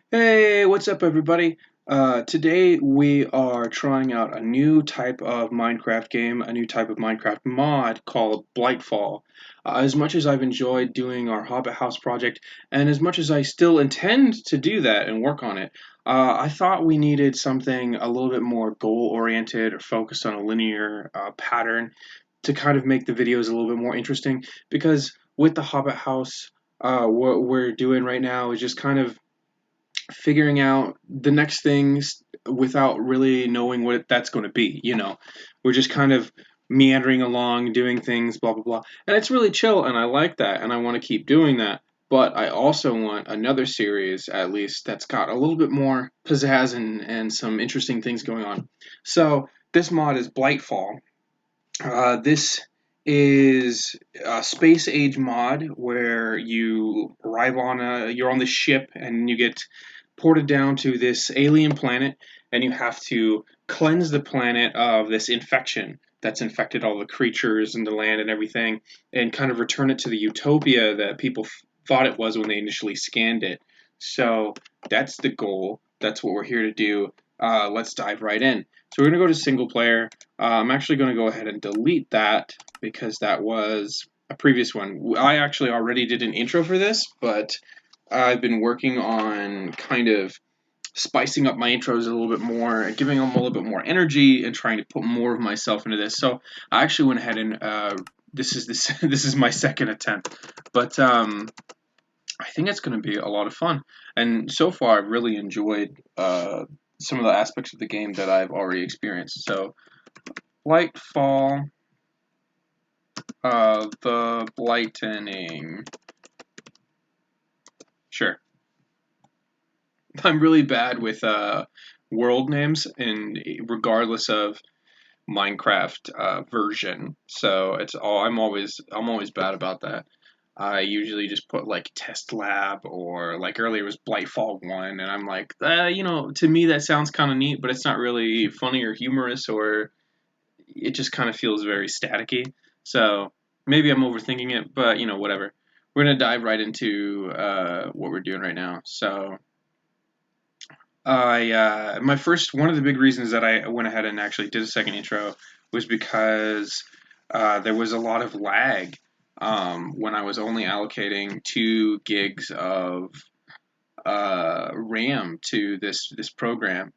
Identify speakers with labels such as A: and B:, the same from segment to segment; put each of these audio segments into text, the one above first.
A: Hey, what's up, everybody? Today we are trying out a new type of Minecraft game, a new type of Minecraft mod called Blightfall. As much as I've enjoyed doing our Hobbit House project, and as much as I still intend to do that and work on it, I thought we needed something a little bit more goal-oriented or focused on a linear pattern to kind of make the videos a little bit more interesting. Because with the Hobbit House, what we're doing right now is just kind of figuring out the next things without really knowing what that's going to be. We're just kind of meandering along, doing things, blah, blah, blah. And it's really chill, and I like that, and I want to keep doing that. But I also want another series, at least, that's got a little bit more pizzazz and some interesting things going on. So this mod is Blightfall. This is a space age mod where you arrive you're on the ship and you get ported down to this alien planet, and you have to cleanse the planet of this infection that's infected all the creatures and the land and everything, and kind of return it to the utopia that people thought it was when they initially scanned it. So that's the goal. That's what we're here to do. Let's dive right in. So we're going to go to single player. I'm actually going to go ahead and delete that because that was a previous one. I actually already did an intro for this, but I've been working on kind of spicing up my intros a little bit more, giving them a little bit more energy, and trying to put more of myself into this. So I actually went ahead and this is my second attempt, but I think it's going to be a lot of fun. And so far, I've really enjoyed some of the aspects of the game that I've already experienced. So Lightfall, the Blightening. Sure. I'm really bad with world names, and regardless of Minecraft version, so I'm always bad about that. I usually just put like test lab, or like earlier was Blightfall 1, and I'm like, to me that sounds kind of neat, but it's not really funny or humorous, or it just kind of feels very staticky. So maybe I'm overthinking it, but whatever. We're gonna dive right into what we're doing right now. So my first one of the big reasons that I went ahead and actually did a second intro was because there was a lot of lag when I was only allocating 2 gigs of RAM to this program.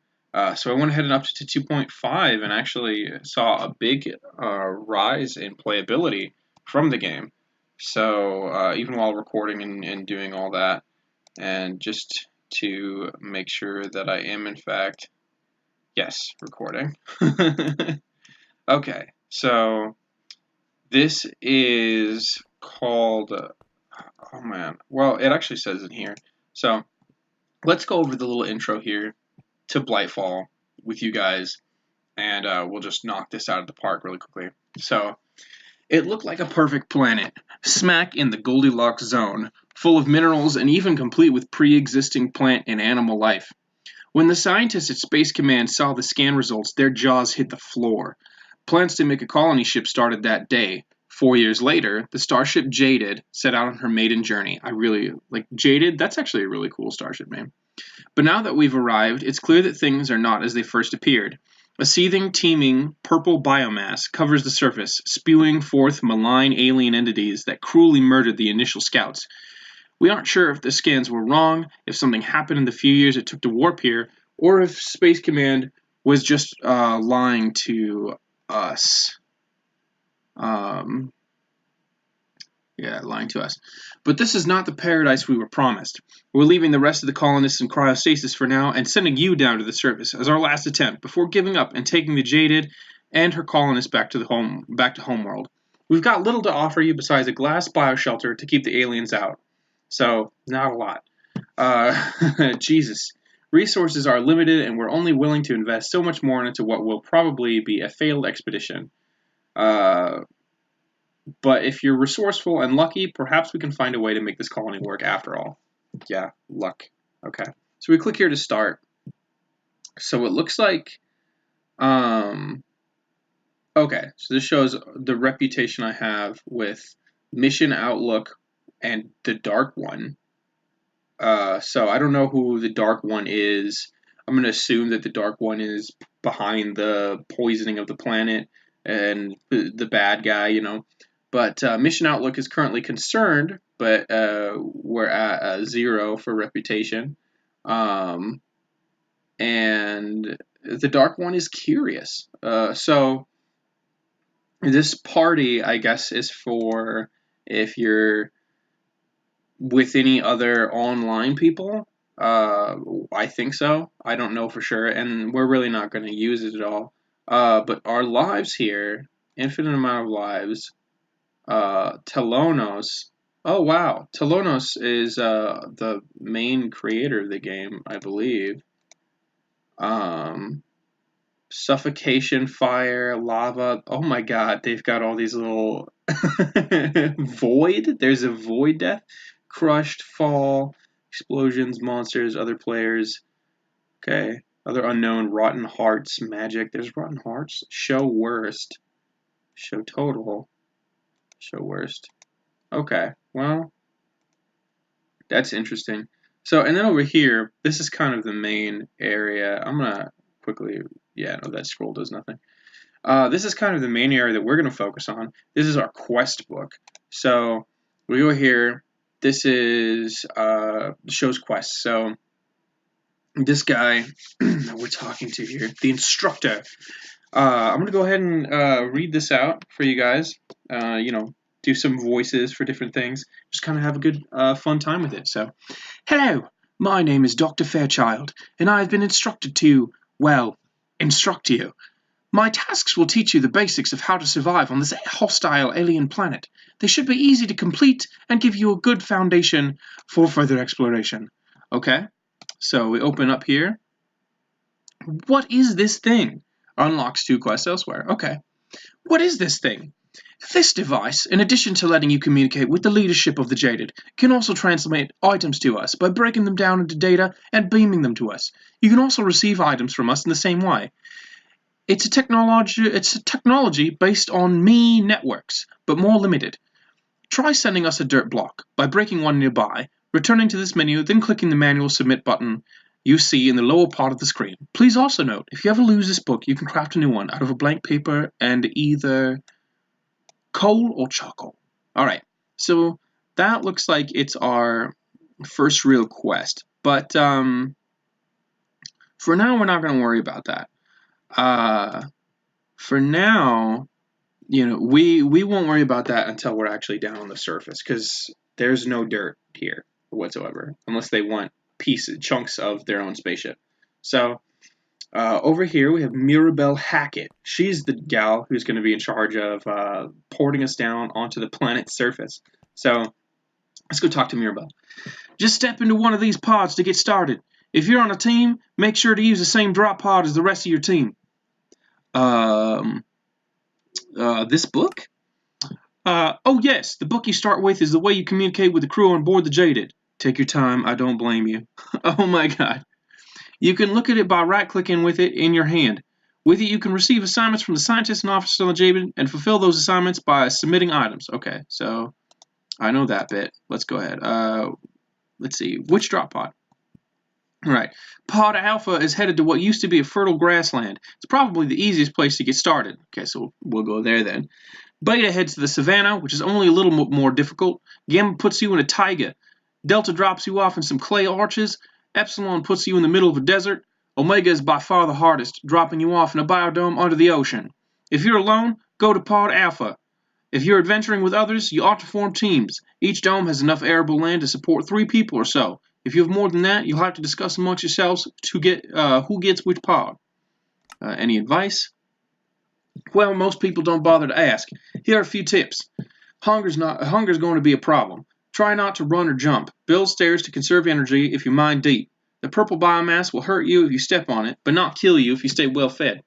A: So I went ahead and upped it to 2.5 and actually saw a big rise in playability from the game. So even while recording and doing all that, and just to make sure that I am in fact, yes, recording. Okay, so this is called, oh man, well, it actually says in here. So let's go over the little intro here to Blightfall with you guys, and we'll just knock this out of the park really quickly. So it looked like a perfect planet, smack in the Goldilocks zone, full of minerals and even complete with pre-existing plant and animal life. When the scientists at Space Command saw the scan results, their jaws hit the floor. Plans to make a colony ship started that day. 4 years later, the starship Jaded set out on her maiden journey. I really like Jaded. That's actually a really cool starship name. But now that we've arrived, it's clear that things are not as they first appeared. A seething, teeming, purple biomass covers the surface, spewing forth malign alien entities that cruelly murdered the initial scouts. We aren't sure if the scans were wrong, if something happened in the few years it took to warp here, or if Space Command was just lying to us. Um, Yeah, lying to us. But this is not the paradise we were promised. We're leaving the rest of the colonists in cryostasis for now and sending you down to the surface as our last attempt before giving up and taking the Jaded and her colonists back to homeworld. We've got little to offer you besides a glass bioshelter to keep the aliens out. So, not a lot. Jesus. Resources are limited, and we're only willing to invest so much more into what will probably be a failed expedition. Uh, but if you're resourceful and lucky, perhaps we can find a way to make this colony work after all. Yeah, luck. Okay. So we click here to start. So it looks like, okay, so this shows the reputation I have with Mission Outlook and the Dark One. So I don't know who the Dark One is. I'm gonna assume that the Dark One is behind the poisoning of the planet and the bad guy, you know. But Mission Outlook is currently concerned, but we're at 0 for reputation. Um, and the Dark One is curious. So this party, I guess, is for if you're with any other online people. I think so. I don't know for sure, and we're really not going to use it at all. But our lives here, infinite amount of lives. Telonos. Oh wow, Telonos is the main creator of the game, I believe. Um, Suffocation, fire, lava. Oh my god, they've got all these little void. There's a void death, crushed, fall, explosions, monsters, other players. Okay, other unknown, rotten hearts, magic. There's rotten hearts. Show worst, show total, show worst. Okay, well that's interesting. So and then over here, this is kind of the main area. I'm gonna quickly. Yeah, no, that scroll does nothing. This is kind of the main area that we're going to focus on. This is our quest book. So we go here. This is shows quests. So this guy that we're talking to here, the instructor. I'm going to go ahead and read this out for you guys. Do some voices for different things. Just kind of have a good, fun time with it. So, hello, my name is Dr. Fairchild, and I have been instructed to, well, instruct you. My tasks will teach you the basics of how to survive on this hostile alien planet. They should be easy to complete and give you a good foundation for further exploration. Okay, so we open up here. What is this thing? Unlocks 2 quests elsewhere. Okay, what is this thing? This device, in addition to letting you communicate with the leadership of the Jaded, can also transmit items to us by breaking them down into data and beaming them to us. You can also receive items from us in the same way. It's a technology based on me networks, but more limited. Try sending us a dirt block by breaking one nearby, returning to this menu, then clicking the manual submit button you see in the lower part of the screen. Please also note, if you ever lose this book, you can craft a new one out of a blank paper and either coal or charcoal. Alright, so that looks like it's our first real quest, but for now we're not going to worry about that. For now, we won't worry about that until we're actually down on the surface, because there's no dirt here whatsoever, unless they want chunks of their own spaceship. So over here we have Mirabelle Hackett. She's the gal who's going to be in charge of porting us down onto the planet's surface. So let's go talk to Mirabelle. Just step into one of these pods to get started. If you're on a team, make sure to use the same drop pod as the rest of your team. This book? Oh yes, the book you start with is the way you communicate with the crew on board the Jaded. Take your time, I don't blame you. Oh my god. You can look at it by right-clicking with it in your hand. With it, you can receive assignments from the scientists and officers on the Jaded and fulfill those assignments by submitting items. Okay, so I know that bit. Let's go ahead. Let's see. Which drop pod? Right. Pod Alpha is headed to what used to be a fertile grassland. It's probably the easiest place to get started. Okay, so we'll go there then. Beta heads to the savannah, which is only a little more difficult. Gamma puts you in a taiga. Delta drops you off in some clay arches. Epsilon puts you in the middle of a desert. Omega is by far the hardest, dropping you off in a biodome under the ocean. If you're alone, go to Pod Alpha. If you're adventuring with others, you ought to form teams. Each dome has enough arable land to support 3 people or so. If you have more than that, you'll have to discuss amongst yourselves to get who gets which pod. Any advice? Well, most people don't bother to ask. Here are a few tips. Hunger's going to be a problem. Try not to run or jump. Build stairs to conserve energy if you mine deep. The purple biomass will hurt you if you step on it, but not kill you if you stay well fed.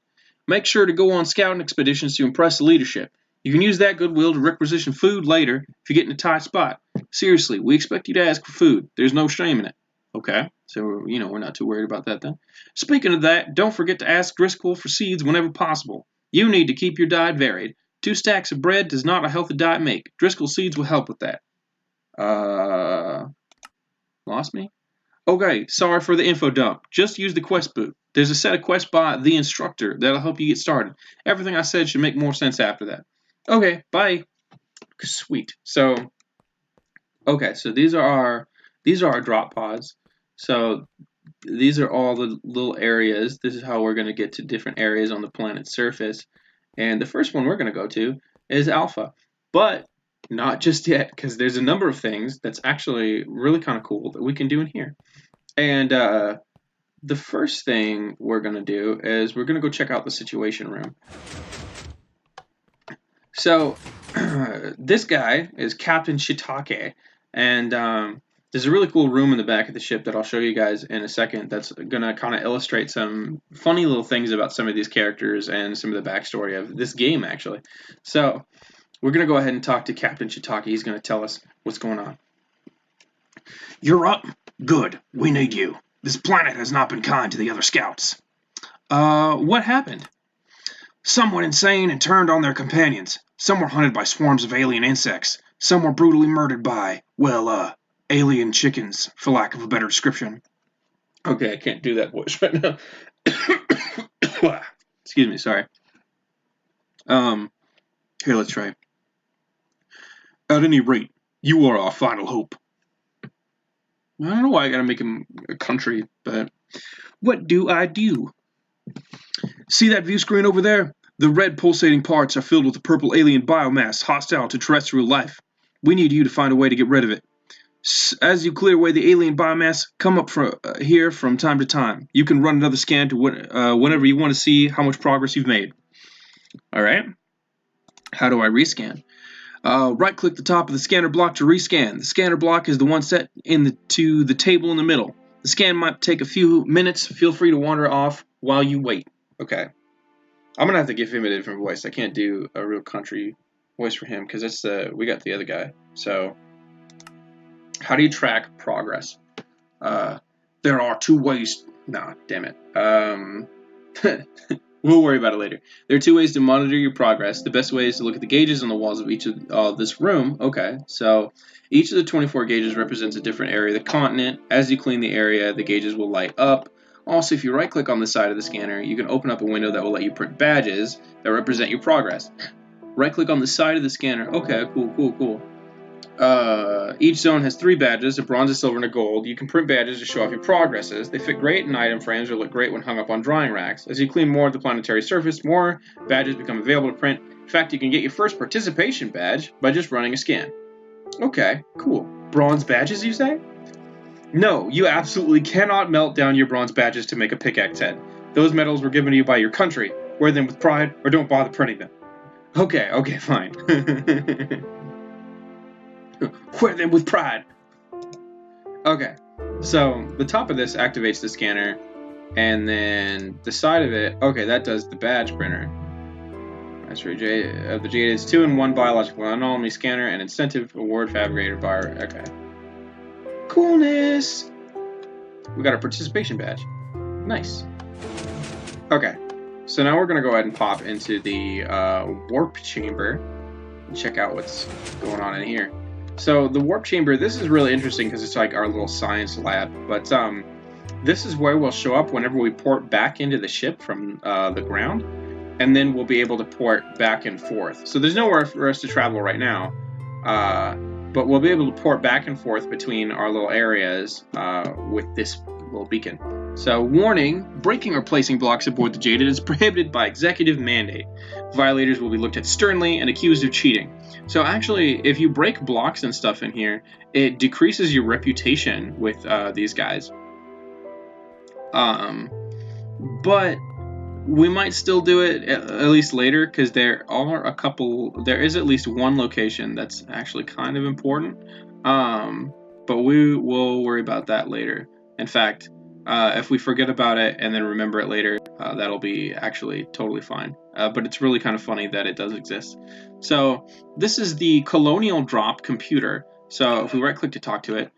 A: Make sure to go on scouting expeditions to impress the leadership. You can use that goodwill to requisition food later if you get in a tight spot. Seriously, we expect you to ask for food. There's no shame in it. Okay, so we're not too worried about that then. Speaking of that, don't forget to ask Driscoll for seeds whenever possible. You need to keep your diet varied. 2 stacks of bread does not a healthy diet make. Driscoll seeds will help with that. Lost me? Okay, sorry for the info dump. Just use the quest book. There's a set of quests by the instructor that'll help you get started. Everything I said should make more sense after that. Okay, bye. Sweet. So, okay, so these are our drop pods. So these are all the little areas. This is how we're going to get to different areas on the planet's surface. And the first one we're going to go to is Alpha. But not just yet, because there's a number of things that's actually really kind of cool that we can do in here. And the first thing we're going to do is we're going to go check out the Situation Room. So, this guy is Captain Shiitake, and there's a really cool room in the back of the ship that I'll show you guys in a second that's going to kind of illustrate some funny little things about some of these characters and some of the backstory of this game, actually. So, we're going to go ahead and talk to Captain Shiitake. He's going to tell us what's going on.
B: You're up? Good. We need you. This planet has not been kind to the other scouts.
A: What happened?
B: Some went insane and turned on their companions. Some were hunted by swarms of alien insects. Some were brutally murdered by, alien chickens, for lack of a better description.
A: Okay, I can't do that voice right now. Excuse me, sorry. Here, let's try.
B: At any rate, you are our final hope.
A: I don't know why I gotta make him a country, but what do I do?
B: See that view screen over there? The red pulsating parts are filled with a purple alien biomass hostile to terrestrial life. We need you to find a way to get rid of it. As you clear away the alien biomass, come up here from time to time. You can run another scan to whenever you want to see how much progress you've made.
A: Alright. How do I rescan?
B: Right-click the top of the scanner block to rescan. The scanner block is the one set to the table in the middle. The scan might take a few minutes.
A: Feel free to wander off while you wait. Okay. I'm gonna have to give him a different voice. I can't do a real country voice for him because we got the other guy. So, how do you track progress?
B: There are two ways.
A: Nah, damn it. We'll worry about it later. There are two ways to monitor your progress. The best way is to look at the gauges on the walls of each of this room. Okay, so each of the 24 gauges represents a different area of the continent. As you clean the area, the gauges will light up. Also, if you right-click on the side of the scanner, you can open up a window that will let you print badges that represent your progress. Right-click on the side of the scanner. Okay, cool. Each zone has 3 badges, a bronze, a silver, and a gold. You can print badges to show off your progresses. They fit great in item frames or look great when hung up on drying racks. As you clean more of the planetary surface, more badges become available to print. In fact, you can get your first participation badge by just running a scan. Okay, cool. Bronze badges, you say? No, you absolutely cannot melt down your bronze badges to make a pickaxe head. Those medals were given to you by your country. Wear them with pride or don't bother printing them. Okay, fine. Wear them with pride. Okay, so the top of this activates the scanner, and then the side of it, okay, that does the badge printer. Mastery of the Jade is 2-in-1 biological anomaly scanner and incentive award fabricator bar. Okay. Coolness! We got a participation badge. Nice. Okay, so now we're gonna go ahead and pop into the warp chamber and check out what's going on in here. So the warp chamber, this is really interesting because it's like our little science lab, but this is where we'll show up whenever we port back into the ship from the ground, and then we'll be able to port back and forth. So there's nowhere for us to travel right now, but we'll be able to port back and forth between our little areas with this little beacon. So, warning, breaking or placing blocks aboard the Jaded is prohibited by executive mandate. Violators will be looked at sternly and accused of cheating. So actually, if you break blocks and stuff in here, it decreases your reputation with these guys. But we might still do it at least later, because there is at least one location that's actually kind of important. But we will worry about that later. In fact, if we forget about it and then remember it later, that'll be actually totally fine. But it's really kind of funny that it does exist. So this is the Colonial Drop computer. So if we right click to talk to it,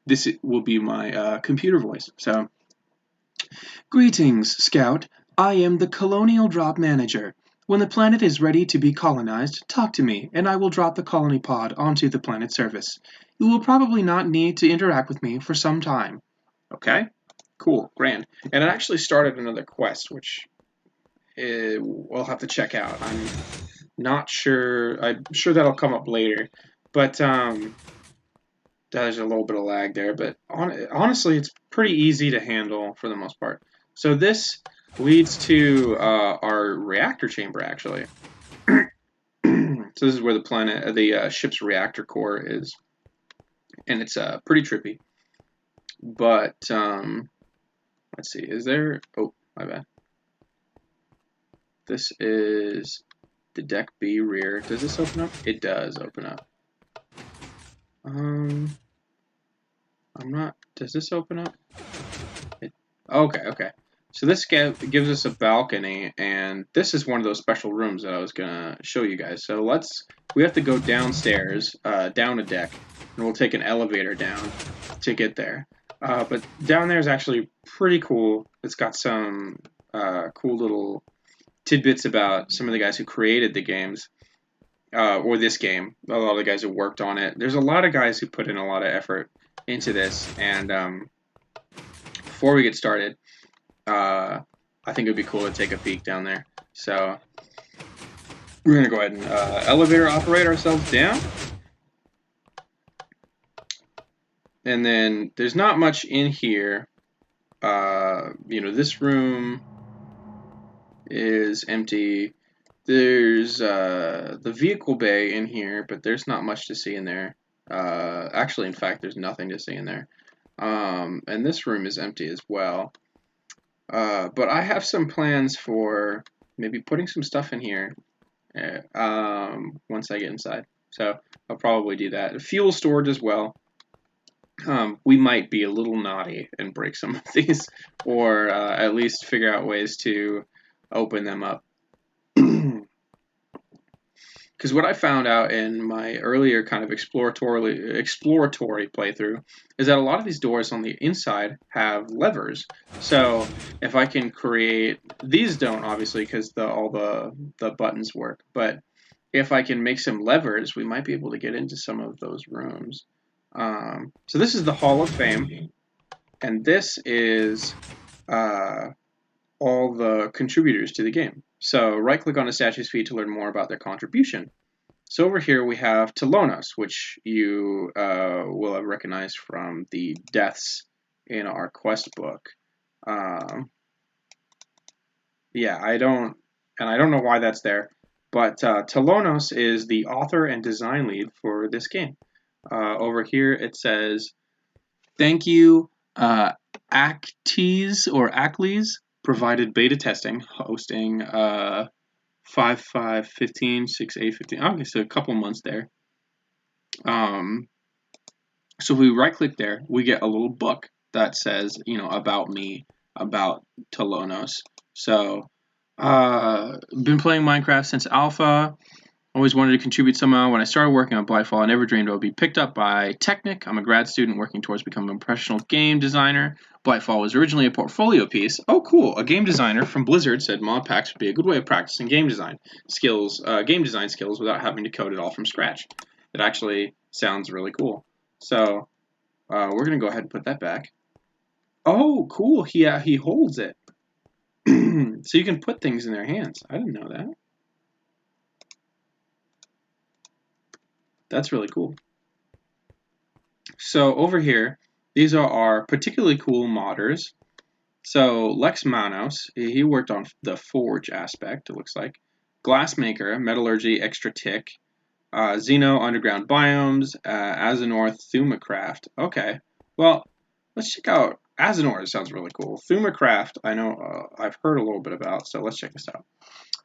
A: this will be my computer voice. So, greetings, Scout. I am the Colonial Drop Manager. When the planet is ready to be colonized, talk to me, and I will drop the colony pod onto the planet's surface. You will probably not need to interact with me for some time. Okay? Cool, grand. And it actually started another quest, which we'll have to check out. I'm not sure. I'm sure that'll come up later. But there's a little bit of lag there. But honestly, it's pretty easy to handle for the most part. So this leads to our reactor chamber, actually. So this is where the ship's reactor core is, and it's pretty trippy. But let's see, is there? Oh, my bad. This is the deck B rear. Does this open up? It does open up. I'm not. Does this open up? Okay. So this gives us a balcony, and this is one of those special rooms that I was gonna show you guys. So we have to go downstairs, down a deck, and we'll take an elevator down to get there. But down there is actually pretty cool. It's got some cool little tidbits about some of the guys who created the games, or this game. A lot of the guys who worked on it. There's a lot of guys who put in a lot of effort into this, and before we get started, I think it would be cool to take a peek down there. So we're going to go ahead and elevator operate ourselves down. And then there's not much in here. This room is empty. There's the vehicle bay in here, but there's not much to see in there. Actually, in fact, there's nothing to see in there. And this room is empty as well. But I have some plans for maybe putting some stuff in here once I get inside. So I'll probably do that. Fuel storage as well. We might be a little naughty and break some of these, or at least figure out ways to open them up. Because what I found out in my earlier kind of exploratory playthrough is that a lot of these doors on the inside have levers. So if I can create, these don't obviously because all the buttons work, but if I can make some levers, we might be able to get into some of those rooms. So this is the Hall of Fame, and this is all the contributors to the game. So right-click on a statue's feet to learn more about their contribution. So over here we have Telonos, which you will have recognized from the deaths in our quest book. Yeah, I don't know why that's there, but Telonos is the author and design lead for this game. Over here it says, "Thank you, Actes or Acles, provided beta testing, hosting 5/5/15, 6/8/15." Okay, so a couple months there. So if we right-click there, we get a little book that says, about me, about Telonos. So, been playing Minecraft since alpha. Always wanted to contribute somehow. When I started working on Blightfall, I never dreamed I would be picked up by Technic. I'm a grad student working towards becoming a professional game designer. Blightfall was originally a portfolio piece. Oh, cool. A game designer from Blizzard said mod packs would be a good way of practicing game design skills without having to code it all from scratch. It actually sounds really cool. So we're going to go ahead and put that back. Oh, cool. He holds it. So you can put things in their hands. I didn't know that. That's really cool. So over here, these are our particularly cool modders. So Lex Manos, he worked on the forge aspect, it looks like. Glassmaker, Metallurgy, Extra Tick, Xeno, Underground Biomes, Azenorth, Thumacraft. Okay, well, let's check out Azenor. Sounds really cool. Thumacraft, I know I've heard a little bit about, so let's check this out.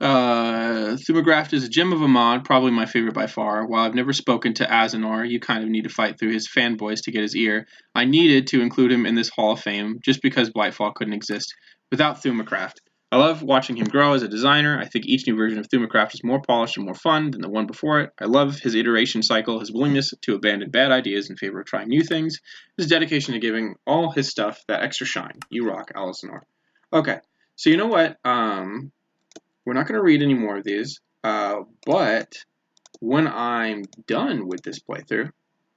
A: Thumacraft is a gem of a mod, probably my favorite by far. While I've never spoken to Azenor, you kind of need to fight through his fanboys to get his ear. I needed to include him in this Hall of Fame, just because Blightfall couldn't exist without Thumacraft. I love watching him grow as a designer. I think each new version of Thumacraft is more polished and more fun than the one before it. I love his iteration cycle, his willingness to abandon bad ideas in favor of trying new things, his dedication to giving all his stuff that extra shine. You rock, Azenor. Okay, so you know what? We're not going to read any more of these, but when I'm done with this playthrough,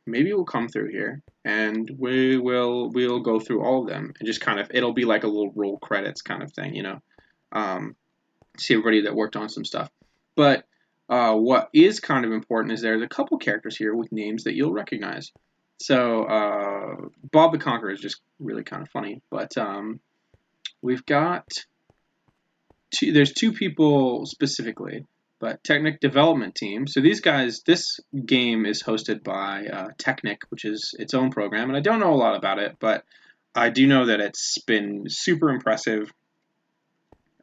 A: maybe we'll come through here and we'll go through all of them and just kind of it'll be like a little roll credits kind of thing, um, see everybody that worked on some stuff. But what is kind of important is there's a couple characters here with names that you'll recognize. So Bob the Conqueror is just really kind of funny, but we've got there's two people specifically, but Technic Development Team. So these guys, this game is hosted by Technic, which is its own program, and I don't know a lot about it, but I do know that it's been super impressive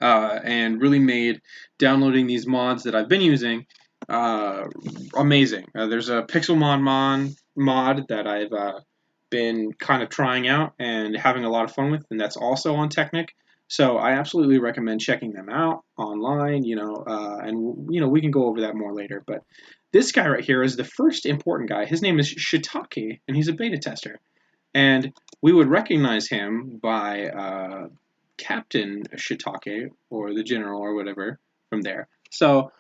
A: and really made downloading these mods that I've been using amazing. There's a Pixelmon mod that I've been kind of trying out and having a lot of fun with, and that's also on Technic. So I absolutely recommend checking them out online, and we can go over that more later. But this guy right here is the first important guy. His name is Shiitake, and he's a beta tester. And we would recognize him by Captain Shiitake or the General or whatever from there. So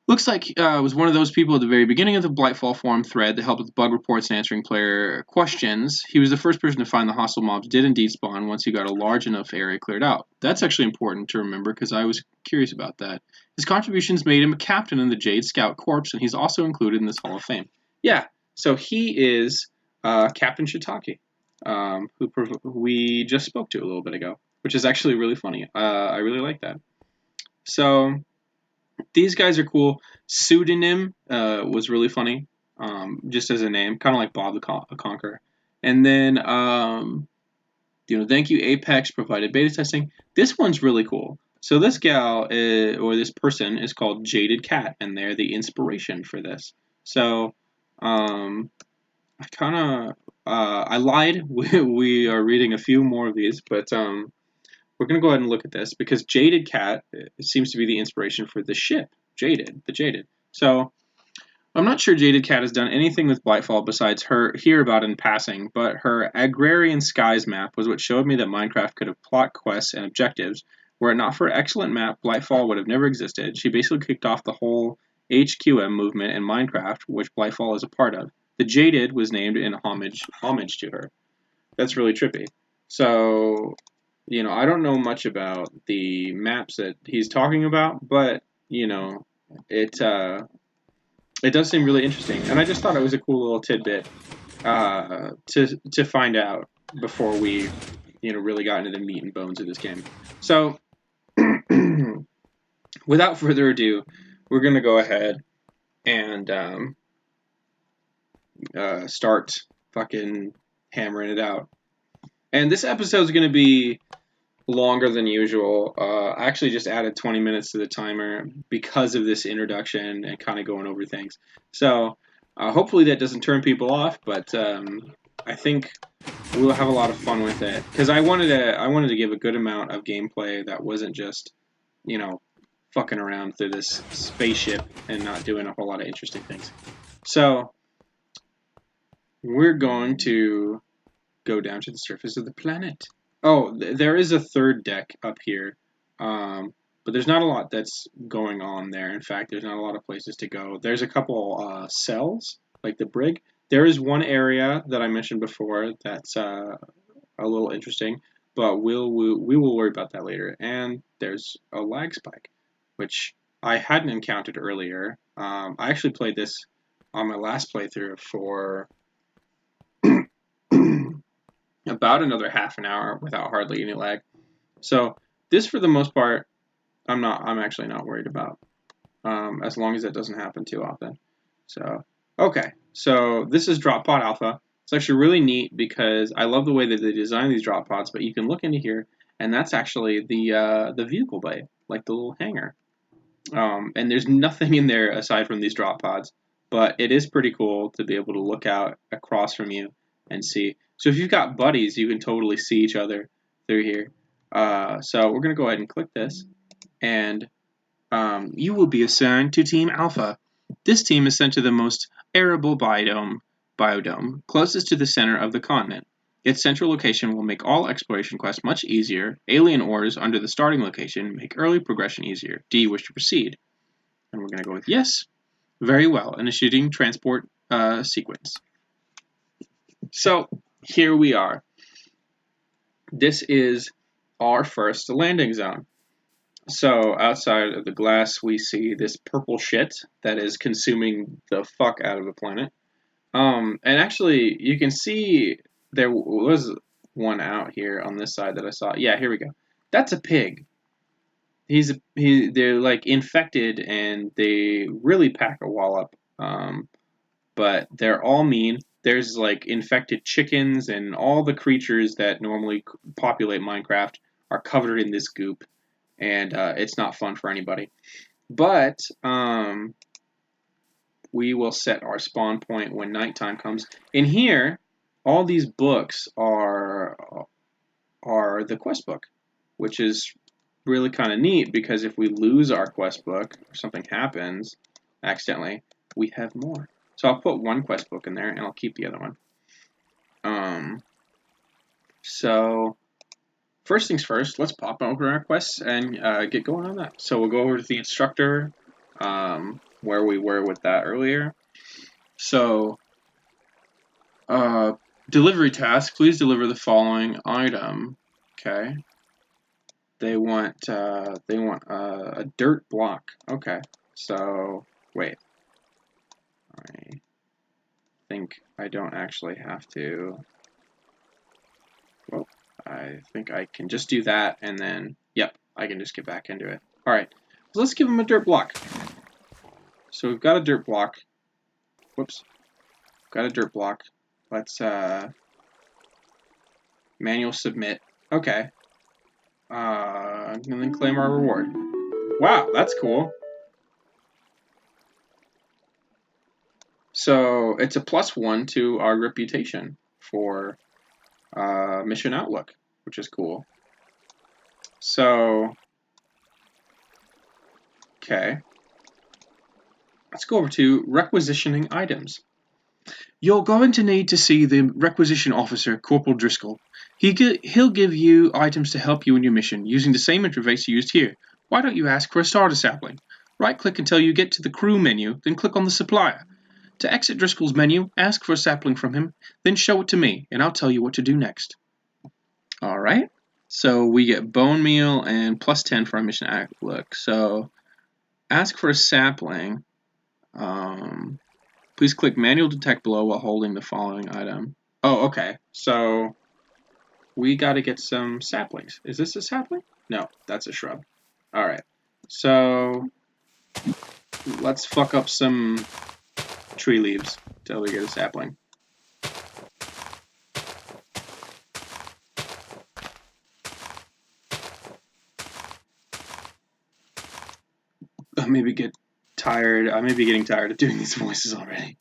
A: looks like it was one of those people at the very beginning of the Blightfall forum thread that helped with bug reports and answering player questions. He was the first person to find the hostile mobs did indeed spawn once he got a large enough area cleared out. That's actually important to remember because I was curious about that. His contributions made him a captain in the Jade Scout Corps, and he's also included in this Hall of Fame. Yeah, so he is Captain Shiitake, who we just spoke to a little bit ago, which is actually really funny. I really like that. So these guys are cool. Pseudonym was really funny, just as a name, kind of like Bob the Conqueror. And then, thank you Apex provided beta testing. This one's really cool. So this gal or this person is called Jaded Cat, and they're the inspiration for this. So, I kind of I lied. We are reading a few more of these, but we're going to go ahead and look at this because Jaded Cat seems to be the inspiration for the ship, the Jaded. So I'm not sure Jaded Cat has done anything with Blightfall besides hear about in passing, but her Agrarian Skies map was what showed me that Minecraft could have plot quests and objectives. Were it not for her excellent map, Blightfall would have never existed. She basically kicked off the whole HQM movement in Minecraft, which Blightfall is a part of. The Jaded was named in homage to her. That's really trippy. So I don't know much about the maps that he's talking about, but it it does seem really interesting, and I just thought it was a cool little tidbit to find out before we really got into the meat and bones of this game. So without further ado, we're gonna go ahead and start fucking hammering it out. And this episode is gonna be longer than usual. I actually just added 20 minutes to the timer because of this introduction and kind of going over things. So hopefully that doesn't turn people off, but I think we'll have a lot of fun with it because I wanted to give a good amount of gameplay that wasn't just fucking around through this spaceship and not doing a whole lot of interesting things. So we're going to go down to the surface of the planet. Oh, there is a third deck up here, but there's not a lot that's going on there. In fact, there's not a lot of places to go. There's a couple cells, like the brig. There is one area that I mentioned before that's a little interesting, but we will worry about that later. And there's a lag spike, which I hadn't encountered earlier. I actually played this on my last playthrough for about another half an hour without hardly any lag. So this, for the most part, I'm actually not worried about, as long as that doesn't happen too often. So okay, so this is Drop Pod Alpha. It's actually really neat because I love the way that they design these drop pods. But you can look into here, and that's actually the vehicle bay, like the little hangar. And there's nothing in there aside from these drop pods, but it is pretty cool to be able to look out across from you and see. So if you've got buddies, you can totally see each other through here. So we're going to go ahead and click this, and you will be assigned to Team Alpha. This team is sent to the most arable biodome closest to the center of the continent. Its central location will make all exploration quests much easier. Alien ores under the starting location make early progression easier. Do you wish to proceed? And we're going to go with yes. Very well. Initiating transport sequence. So here we are. This is our first landing zone. So outside of the glass, we see this purple shit that is consuming the fuck out of the planet. And actually, you can see there was one out here on this side that I saw. Yeah, here we go. That's a pig. They're like infected and they really pack a wallop. But they're all mean. There's like infected chickens and all the creatures that normally populate Minecraft are covered in this goop, and it's not fun for anybody. But we will set our spawn point when nighttime comes. In here, all these books are the quest book, which is really kind of neat because if we lose our quest book or something happens accidentally, we have more. So I'll put one quest book in there and I'll keep the other one. So first things first, let's pop over our quests and get going on that. So we'll go over to the instructor, where we were with that earlier. So, delivery task, please deliver the following item. Okay. They want a dirt block. Okay. So wait, I think I don't actually have to. Well, I think I can just do that, and then yep, I can just get back into it. All right, so let's give him a dirt block. So we've got a dirt block. Whoops, got a dirt block. Let's manual submit. Okay. And then claim our reward. Wow, that's cool. So it's a +1 to our reputation for mission outlook, which is cool. So, okay. Let's go over to requisitioning items. You're going to need to see the requisition officer, Corporal Driscoll. He'll give you items to help you in your mission, using the same interface you used here. Why don't you ask for a starter sapling? Right-click until you get to the crew menu, then click on the supplier. To exit Driscoll's menu, ask for a sapling from him, then show it to me, and I'll tell you what to do next. Alright, so we get bone meal and +10 for our mission outlook. So, ask for a sapling. Please click manual detect below while holding the following item. Oh, okay. So we got to get some saplings. Is this a sapling? No, that's a shrub. All right. So let's fuck up some tree leaves till we get a sapling. I maybe get tired. I may be getting tired of doing these voices already.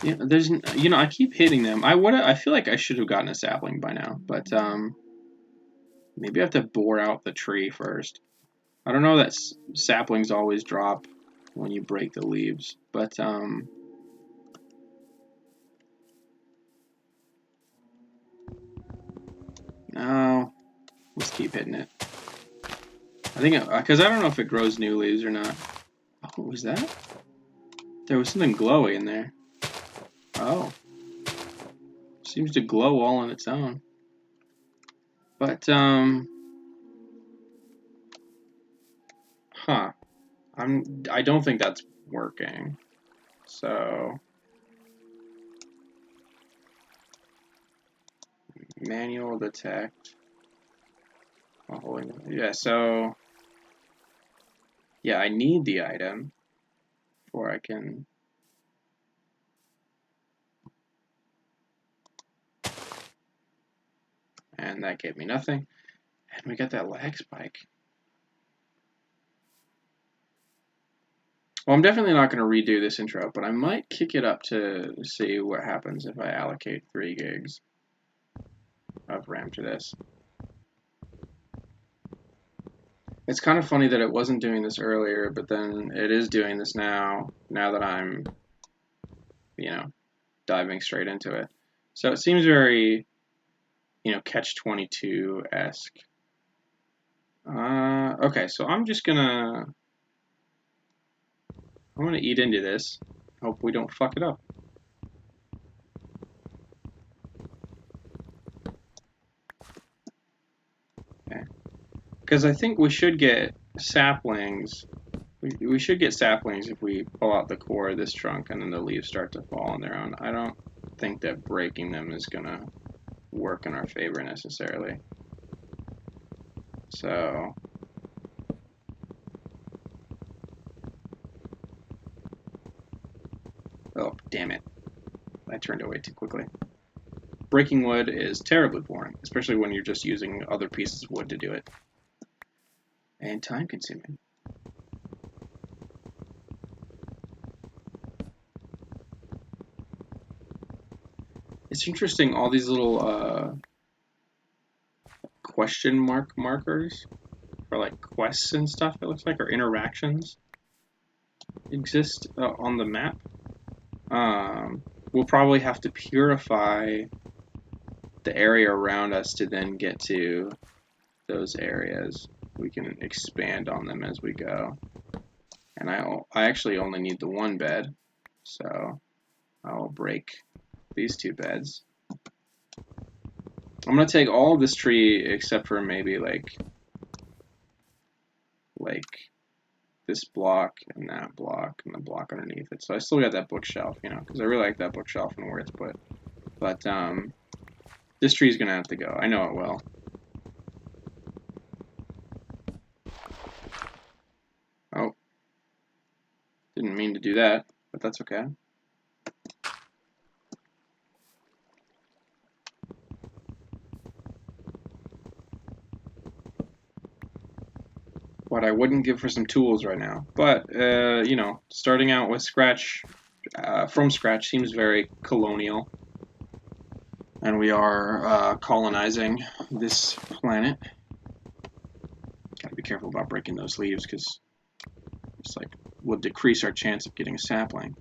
A: Yeah, there's, I keep hitting them. I feel like I should have gotten a sapling by now, but maybe I have to bore out the tree first. I don't know that saplings always drop when you break the leaves, but no, let's keep hitting it. I think because I don't know if it grows new leaves or not. Oh, what was that? There was something glowy in there. Oh, seems to glow all on its own. But huh? I don't think that's working. So manual detect. Yeah, so yeah, I need the item before I can. And that gave me nothing. And we got that lag spike. Well, I'm definitely not going to redo this intro, but I might kick it up to see what happens if I allocate 3 gigs of RAM to this. It's kind of funny that it wasn't doing this earlier, but then it is doing this now that I'm, diving straight into it. So it seems very, Catch-22-esque. Okay, so I'm gonna eat into this. Hope we don't fuck it up. Okay. Because I think we should get saplings. We should get saplings if we pull out the core of this trunk and then the leaves start to fall on their own. I don't think that breaking them is gonna work in our favor necessarily. So oh, damn it. I turned away too quickly. Breaking wood is terribly boring, especially when you're just using other pieces of wood to do it. And time consuming. It's interesting, all these little question markers for like quests and stuff, it looks like, or interactions exist on the map. We'll probably have to purify the area around us to then get to those areas. We can expand on them as we go. And I actually only need the one bed, so I'll break these two beds. I'm gonna take all of this tree except for maybe like this block and that block and the block underneath it. So I still got that bookshelf, you know, because I really like that bookshelf and where it's put. But this tree is gonna have to go. I know it will. Oh, didn't mean to do that, but that's okay. What I wouldn't give for some tools right now. But, you know, starting out with scratch, from scratch seems very colonial. And we are colonizing this planet. Gotta be careful about breaking those leaves, because it's like, will decrease our chance of getting a sapling.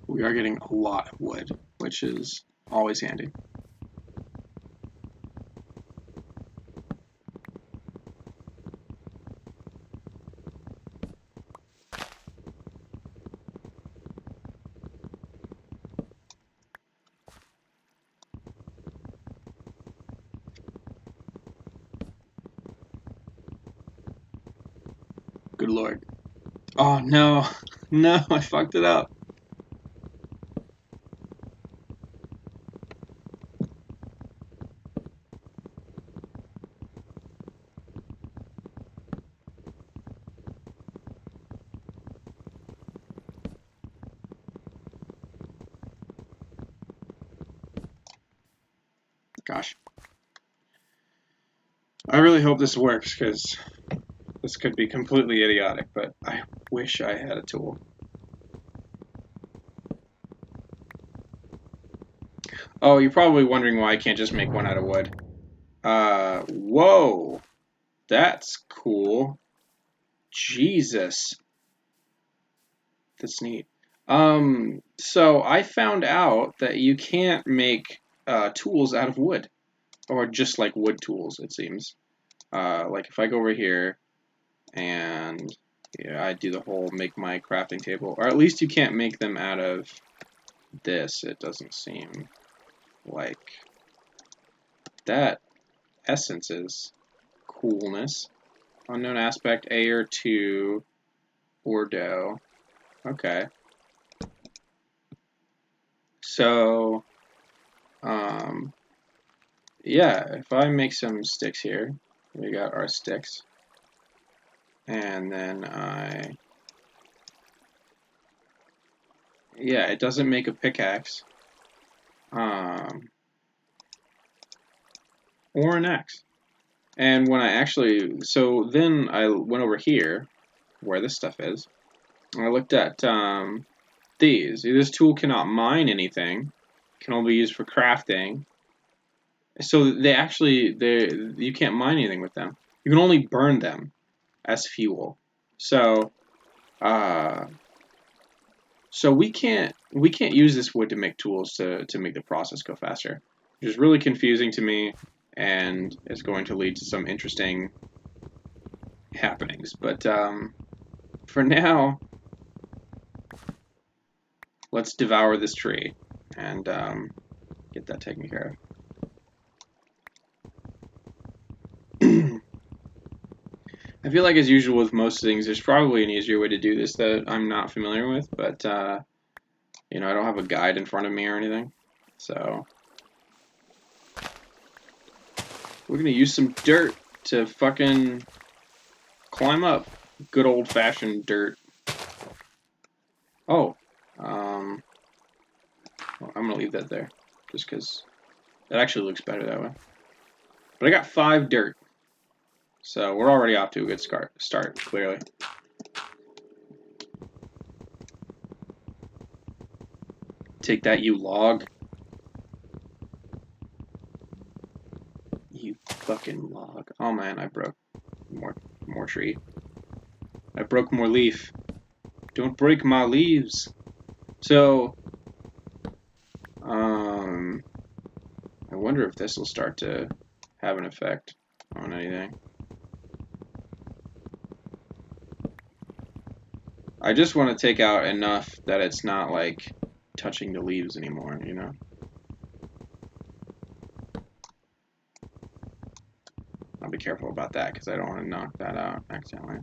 A: We are getting a lot of wood, which is always handy. Good lord. Oh no, no, I fucked it up. Gosh. I really hope this works, because this could be completely idiotic, but I wish I had a tool. Oh, you're probably wondering why I can't just make one out of wood. Whoa. That's cool. Jesus. That's neat. So I found out that you can't make tools out of wood, or just like wood tools, it seems. Like if I go over here and I do the whole make my crafting table, or at least you can't make them out of this, it doesn't seem like. That essence is coolness. Unknown aspect, Air 2, Ordo. Okay. So, um, yeah, if I make some sticks here, we got our sticks. And then yeah, it doesn't make a pickaxe. Or an axe. And when I actually, so then I went over here, where this stuff is, and I looked at these. This tool cannot mine anything, can only be used for crafting. So you can't mine anything with them. You can only burn them as fuel. So, uh, So we can't use this wood to make tools to make the process go faster, which is really confusing to me, and is going to lead to some interesting happenings. But for now, let's devour this tree and get that taken care of. I feel like, as usual with most things, there's probably an easier way to do this that I'm not familiar with, but you know, I don't have a guide in front of me or anything, so we're gonna use some dirt to fucking climb up. Good old-fashioned dirt. Oh, well, I'm gonna leave that there, just because it actually looks better that way. But I got 5 dirt, so we're already off to a good start, clearly. Take that, you log. You fucking log. Oh man, I broke more tree. I broke more leaf. Don't break my leaves. So, I wonder if this will start to have an effect on anything. I just want to take out enough that it's not like touching the leaves anymore, you know? I'll be careful about that because I don't want to knock that out accidentally.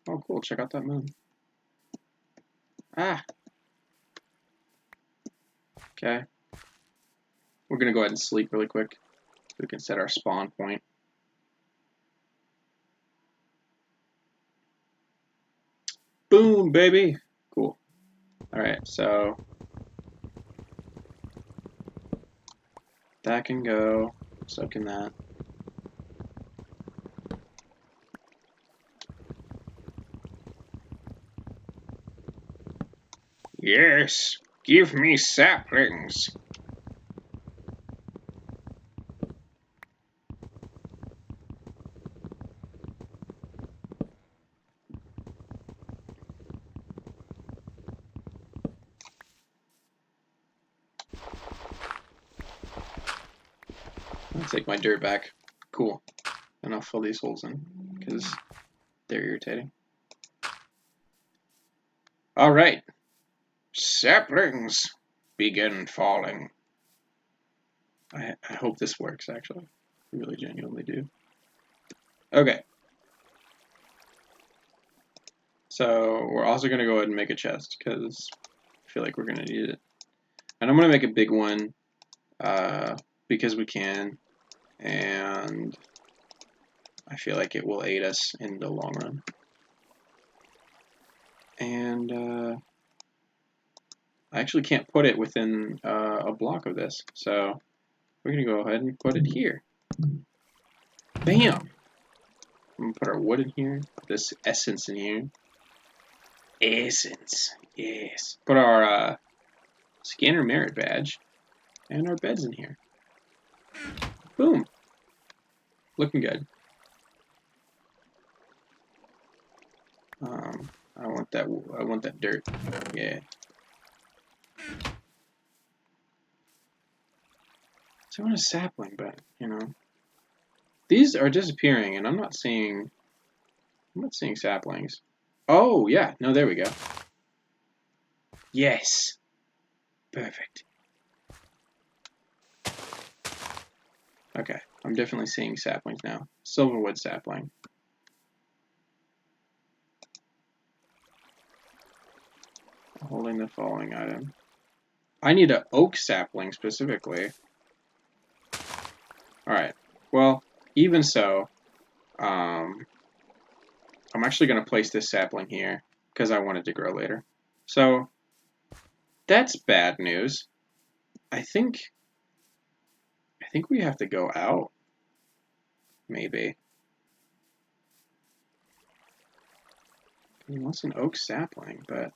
A: Oh, cool. Check out that moon. Ah! Okay. We're going to go ahead and sleep really quick so we can set our spawn point. Boom, baby! Cool. Alright, so that can go. So can that. Yes, give me saplings. I'll take my dirt back. Cool. And I'll fill these holes in because they're irritating. Alright. Saplings begin falling. I hope this works, actually. I really genuinely do. Okay. So we're also going to go ahead and make a chest because I feel like we're going to need it. And I'm going to make a big one because we can. And I feel like it will aid us in the long run. And I actually can't put it within a block of this. So we're going to go ahead and put it here. Bam! I'm going to put our wood in here. Put this essence in here. Essence. Yes. Put our scanner merit badge and our beds in here. Boom. Looking good. I want that dirt. Yeah. So I want a sapling, but you know, these are disappearing, and I'm not seeing saplings. Oh yeah, no, there we go. Yes, perfect. Okay, I'm definitely seeing saplings now. Silverwood sapling. Holding the following item. I need an oak sapling specifically. Alright, well, even so, I'm actually going to place this sapling here because I want it to grow later. So, that's bad news. I think we have to go out. Maybe. He wants an oak sapling, but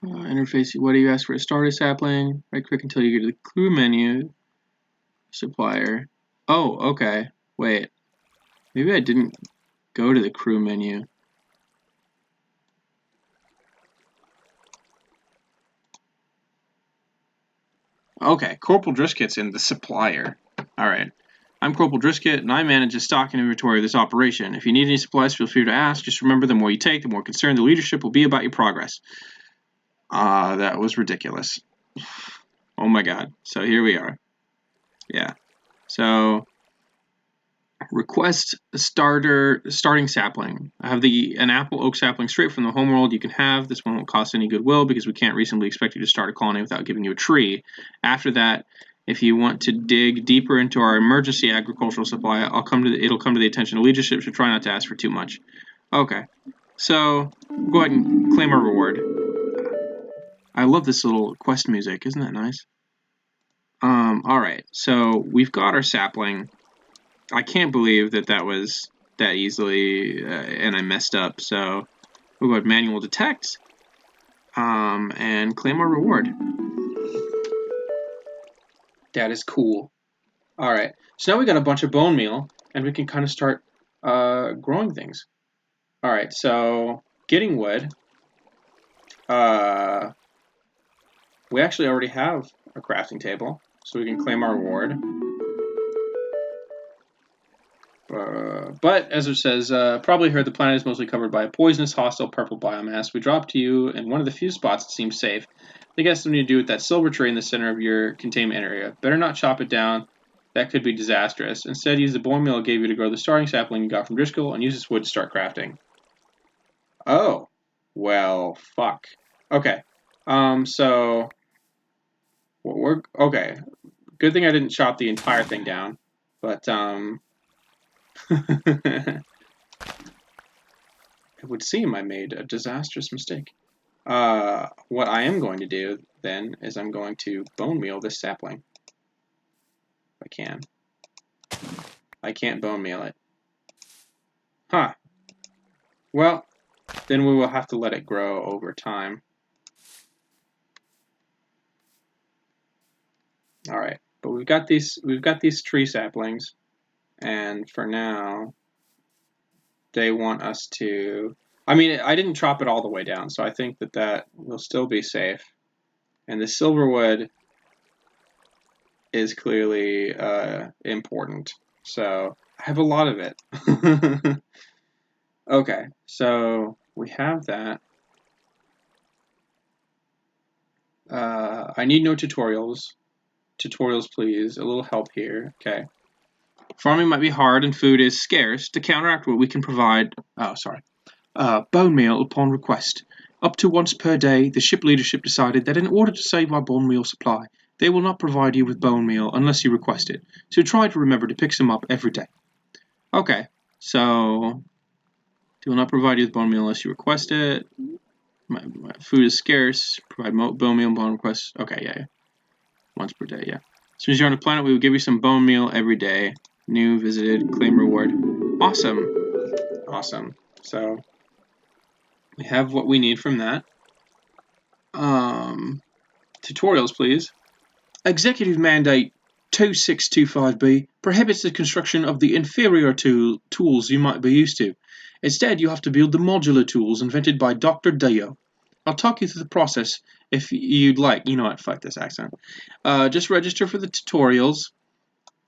A: interface, what do you ask for? A starter sapling? Right click until you get to the clue menu. Supplier.
B: Oh, okay. Wait. Maybe I didn't go to the crew menu. Okay, Corporal Drisket's in the supplier. Alright. I'm Corporal Drisket, and I manage the stock and inventory of this operation. If you need any supplies, feel free to ask. Just remember, the more you take, the more concerned the leadership will be about your progress. That was ridiculous. Oh my god. So here we are. Yeah. So request a starting sapling. I have an apple oak sapling straight from the homeworld you can have. This one won't cost any goodwill because we can't reasonably expect you to start a colony without giving you a tree. After that, if you want to dig deeper into our emergency agricultural supply, it'll come to the attention of leadership, so try not to ask for too much. Okay. So we'll go ahead and claim our reward. I love this little quest music, isn't that nice? Alright, so we've got our sapling. I can't believe that was that easily, and I messed up, so we'll go ahead manual detect, and claim our reward.
A: That is cool. Alright, so now we got a bunch of bone meal, and we can kind of start growing things. Alright, so getting wood. We actually already have a crafting table, so we can claim our reward. But, as it says, probably heard the planet is mostly covered by a poisonous, hostile purple biomass. We dropped to you in one of the few spots that seems safe. I think it has something to do with that silver tree in the center of your containment area. Better not chop it down. That could be disastrous. Instead, use the bone meal it gave you to grow the starting sapling you got from Driscoll, and use this wood to start crafting. Oh. Well, fuck. Okay. So... We're... Okay. Good thing I didn't chop the entire thing down. But, it would seem I made a disastrous mistake. What I am going to do, then, is I'm going to bone meal this sapling. If I can. I can't bone meal it. Huh. Well, then we will have to let it grow over time. Alright. But we've got these tree saplings, and for now, they want us to... I mean, I didn't chop it all the way down, so I think that will still be safe. And the silverwood is clearly important. So, I have a lot of it. Okay, so we have that. I need no tutorials. Tutorials, please. A little help here. Okay. Farming might be hard and food is scarce. To counteract what we can provide... Oh, sorry. Bone meal upon request. Up to once per day, the ship leadership decided that in order to save our bone meal supply, they will not provide you with bone meal unless you request it. So try to remember to pick some up every day. Okay, so they will not provide you with bone meal unless you request it. My food is scarce. Provide bone meal upon request. Okay, yeah. Once per day, yeah. As soon as you're on the planet, we will give you some bone meal every day. New, visited, claim reward. Awesome. Awesome. So, we have what we need from that. Tutorials, please. Executive Mandate 2625B prohibits the construction of the inferior tools you might be used to. Instead, you have to build the modular tools invented by Dr. Deo. I'll talk you through the process if you'd like. You know what? Fuck this accent. Just register for the tutorials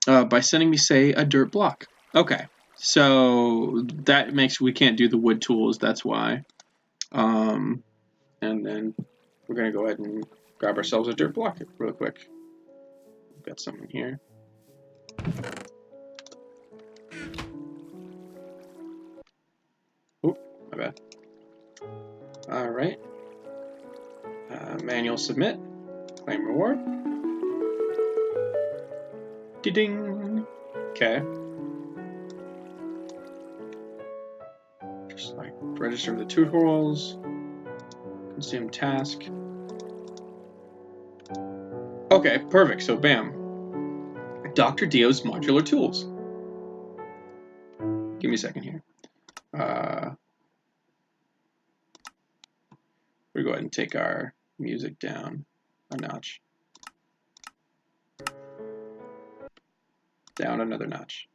A: by sending me, say, a dirt block. Okay. So that makes we can't do the wood tools. That's why. And then we're going to go ahead and grab ourselves a dirt block real quick. We've got some in here. Oop, my bad. Alright. Manual submit. Claim reward. Ding. Okay. Just like register the tutorials. Consume task. Okay, perfect. So bam. Dr. Dio's modular tools. Give me a second here. We'll go ahead and take our music down a notch. Down another notch.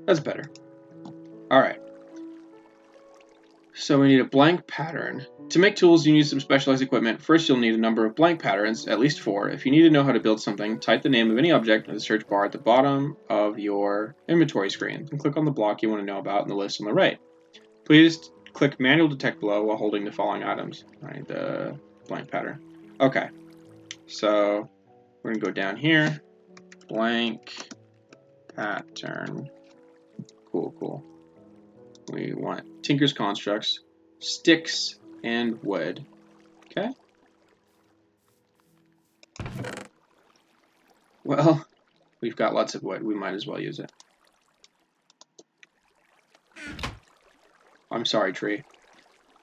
A: That's better. All right. So we need a blank pattern. To make tools, you need some specialized equipment. First, you'll need a number of blank patterns, at least 4. If you need to know how to build something, type the name of any object in the search bar at the bottom of your inventory screen, and click on the block you want to know about in the list on the right. Please click Manual Detect below while holding the following items. All right, the blank pattern. Okay, so we're going to go down here. Blank pattern. Cool. We want Tinker's Constructs, sticks, and wood. Okay. Well, we've got lots of wood. We might as well use it. I'm sorry, tree.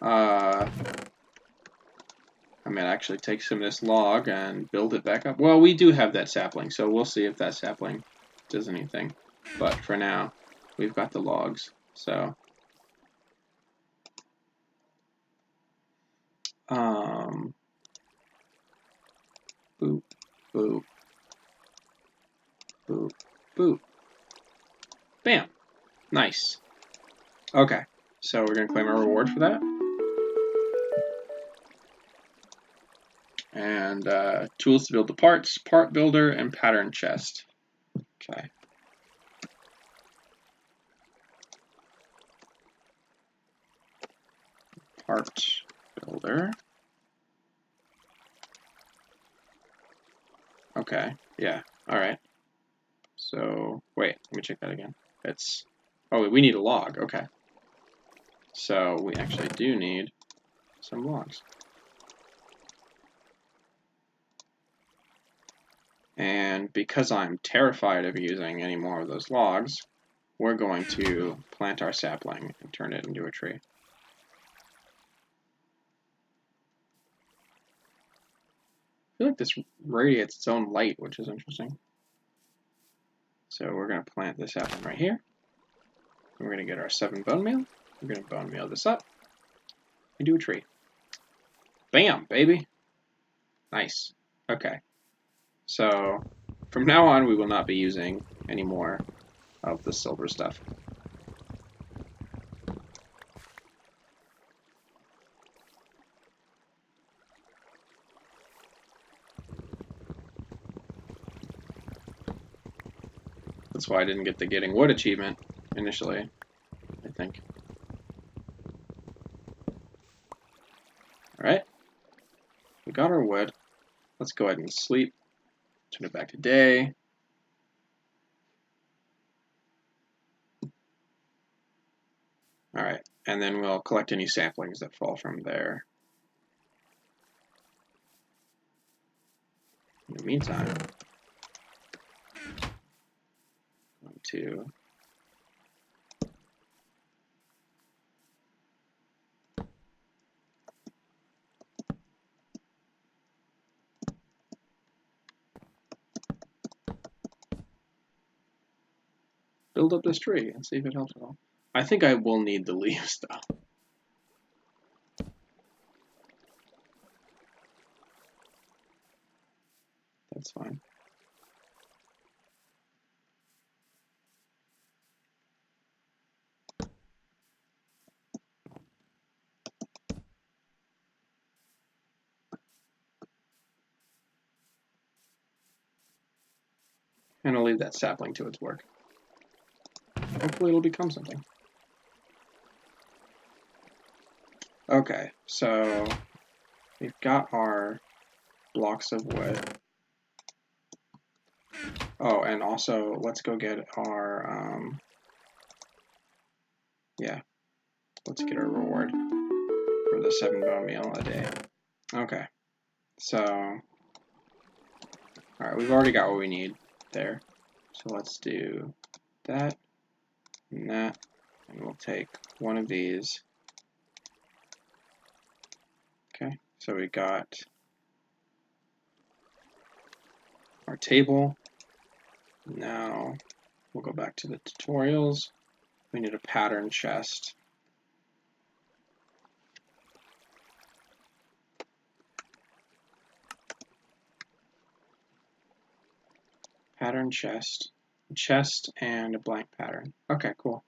A: I might actually take some of this log and build it back up. Well, we do have that sapling, so we'll see if that sapling does anything. But for now, we've got the logs, so... boop, boop, boop, boop. Bam! Nice. Okay, so we're going to claim our reward for that. And tools to build the parts, part builder, and pattern chest. Okay. Part builder. Okay, yeah, alright. So, wait, let me check that again. It's, oh, we need a log, okay. So, we actually do need some logs. And because I'm terrified of using any more of those logs, we're going to plant our sapling and turn it into a tree. I feel like this radiates its own light, which is interesting. So we're going to plant this sapling right here. We're going to get our 7 bone meal. We're going to bone meal this up and do a tree. Bam, baby. Nice. Okay. So from now on, we will not be using any more of the silver stuff. That's why I didn't get the getting wood achievement initially, I think. Alright. We got our wood. Let's go ahead and sleep. Turn it back to day. Alright, and then we'll collect any saplings that fall from there. In the meantime, I'm going to build up this tree and see if it helps at all. I think I will need the leaves, though. That's fine. And I'll leave that sapling to its work. Hopefully it'll become something. Okay, so we've got our blocks of wood. Oh, and also let's go get our, let's get our reward for the 7 bone meal a day. Okay, so, alright, we've already got what we need there. So let's do that and that, and we'll take one of these. Okay, so we got our table. Now we'll go back to the tutorials. We need a pattern chest. Pattern chest. Chest and a blank pattern. Okay, cool.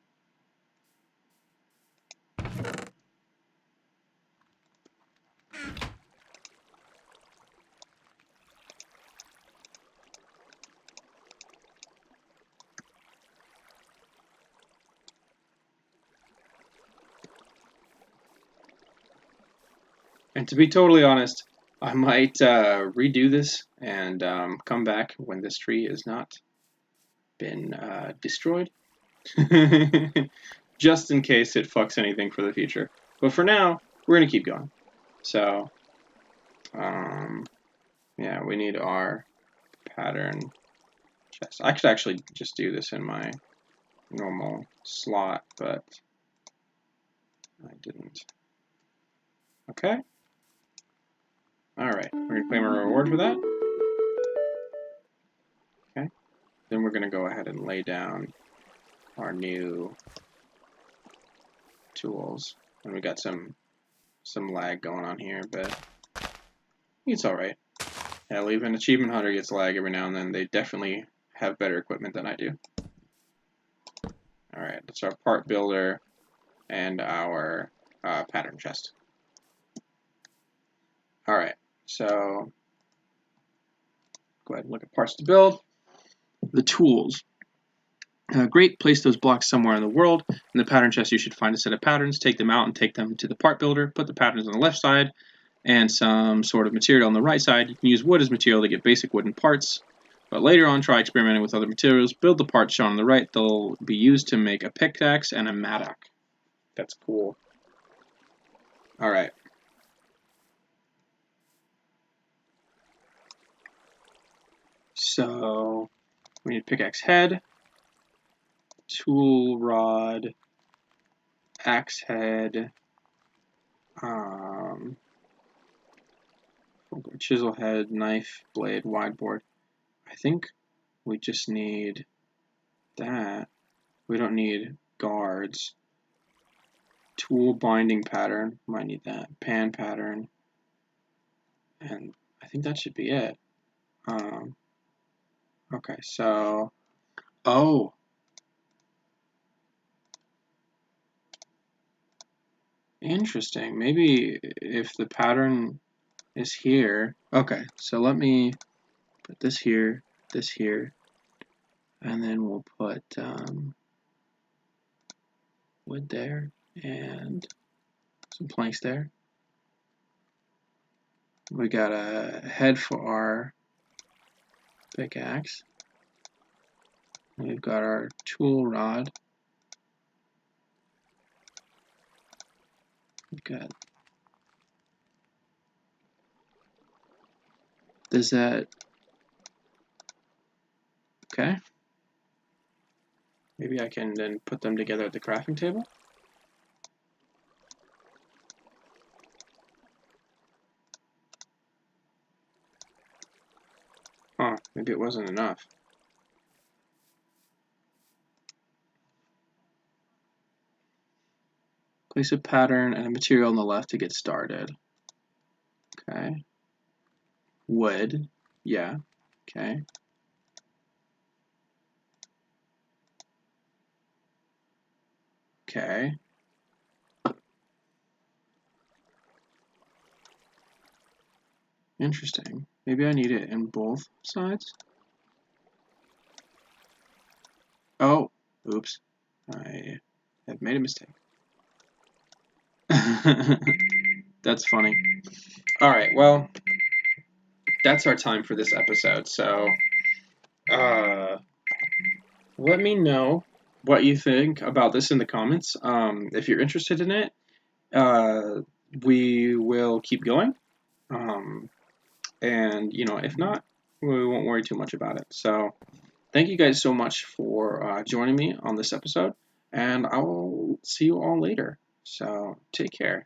A: And to be totally honest, I might redo this and come back when this tree has not been destroyed. Just in case it fucks anything for the future. But for now, we're going to keep going. So, yeah, we need our pattern chest. I could actually just do this in my normal slot, but I didn't. Okay. Alright, we're going to claim a reward for that. Okay. Then we're going to go ahead and lay down our new tools. And we got some lag going on here, but it's alright. Hell, even Achievement Hunter gets lag every now and then. They definitely have better equipment than I do. Alright, that's our part builder and our pattern chest. Alright, so go ahead and look at parts to build. The tools. Great, place those blocks somewhere in the world. In the pattern chest, you should find a set of patterns, take them out and take them to the part builder, put the patterns on the left side, and some sort of material on the right side. You can use wood as material to get basic wooden parts, but later on try experimenting with other materials. Build the parts shown on the right. They'll be used to make a pickaxe and a mattock. That's cool. Alright. So, we need pickaxe head, tool rod, axe head, chisel head, knife, blade, wide board. I think we just need that. We don't need guards. Tool binding pattern, might need that. Pan pattern, and I think that should be it. Okay, so, oh. Interesting. Maybe if the pattern is here. Okay, so let me put this here, and then we'll put wood there and some planks there. We got a head for our pickaxe. We've got our tool rod. We've got. Does that. Okay. Maybe I can then put them together at the crafting table. Huh, maybe it wasn't enough. Place a pattern and a material on the left to get started. Okay. Wood. Yeah. Okay. Okay. Interesting. Maybe I need it in both sides? Oh, oops. I have made a mistake. That's funny. Alright, well, that's our time for this episode, so let me know what you think about this in the comments. If you're interested in it, we will keep going. And, if not, we won't worry too much about it. So, thank you guys so much for joining me on this episode, and I will see you all later. So, take care.